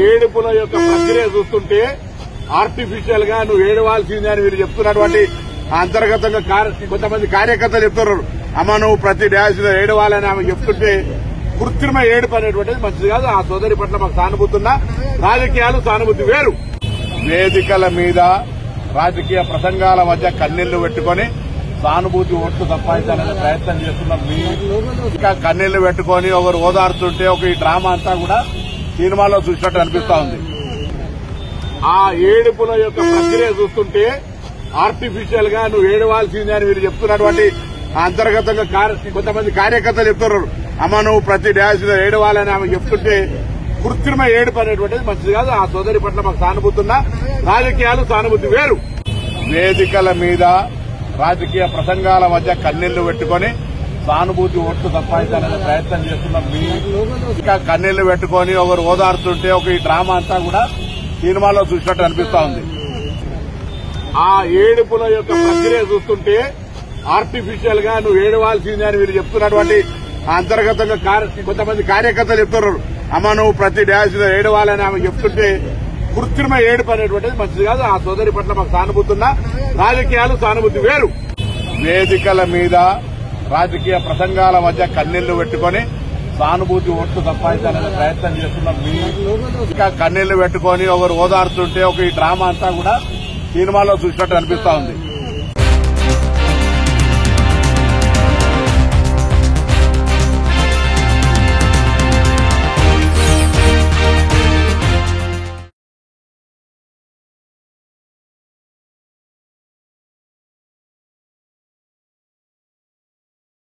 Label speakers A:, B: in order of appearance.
A: ఏడుపుల యొక్క ప్రక్రియ చూస్తుంటే ఆర్టిఫిషియల్ గా నువ్వు ఏడవాల్సిందే అని వీళ్ళు చెప్తున్నటువంటి అంతర్గతంగా కొంతమంది కార్యకర్తలు చెప్తున్నారు. అమ్మ నువ్వు ప్రతి డ్యాన్స్ ఏడవాలని ఆమె చెప్తుంటే కృత్రిమ ఏడుపు అనేటువంటిది మంచిది కాదు. ఆ సోదరి పట్ల మాకు సానుభూతి ఉన్నా, రాజకీయాలు సానుభూతి వేరు. వేదికల మీద రాజకీయ ప్రసంగాల మధ్య కన్నీళ్లు పెట్టుకుని సానుభూతి ఓట్లు సంపాదించాలనే ప్రయత్నం చేస్తున్నారు. ఇంకా కన్నీళ్లు పెట్టుకుని ఒకరు ఓదారుతుంటే ఒక ఈ డ్రామా అంతా కూడా సినిమాలో చూసినట్టు అనిపిస్తా ఉంది. ఆ ఏడుపుల యొక్క ప్రక్రియ చూస్తుంటే ఆర్టిఫిషియల్ గా నువ్వు ఏడవాల్సిందే అని వీళ్ళు చెప్తున్నటువంటి అంతర్గతంగా కొంతమంది కార్యకర్తలు చెప్తున్నారు. అమ్మ నువ్వు ప్రతి డ్యాన్స్ ఏడవాలని ఆమె చెప్తుంటే కృత్రిమ ఏడుపు అనేటువంటిది మంచిది కాదు. ఆ సోదరి పట్ల మాకు సానుభూతి ఉన్నా, రాజకీయాలు సానుభూతి వేరు. వేదికల మీద రాజకీయ ప్రసంగాల మధ్య కన్నీళ్లు పెట్టుకుని సానుభూతి ఓట్లు సంపాదించాలనే ప్రయత్నం చేస్తున్నారు. ఇంకా కన్నీళ్లు పెట్టుకుని ఒకరు ఓదారుతుంటే ఒక ఈ డ్రామా అంతా కూడా సినిమాలో చూసినట్టు అనిపిస్తా ఉంది. ఆ ఏడుపుల యొక్క ప్రక్రియ చూస్తుంటే ఆర్టిఫిషియల్ గా నువ్వు ఏడవాల్సిందే అని వీళ్ళు చెప్తున్నటువంటి అంతర్గతంగా కొంతమంది కార్యకర్తలు చెప్తున్నారు. అమ్మ నువ్వు ప్రతి డ్యాన్స్ ఏడవాలని ఆమె చెప్తుంటే కృత్రిమ ఏడుపు అనేటువంటిది మంచిది కాదు. ఆ సోదరి పట్ల మాకు సానుభూతి ఉన్నా, రాజకీయాలు సానుభూతి వేరు. వేదికల మీద రాజకీయ ప్రసంగాల మధ్య కన్నీళ్లు పెట్టుకుని సానుభూతి ఓట్లు సంపాదించాలనే ప్రయత్నం చేస్తున్నారు. ఇంకా కన్నీళ్లు పెట్టుకుని ఒకరు ఓదారుతుంటే ఒక ఈ డ్రామా అంతా కూడా సినిమాలో చూసినట్టు అనిపిస్తా ఉంది.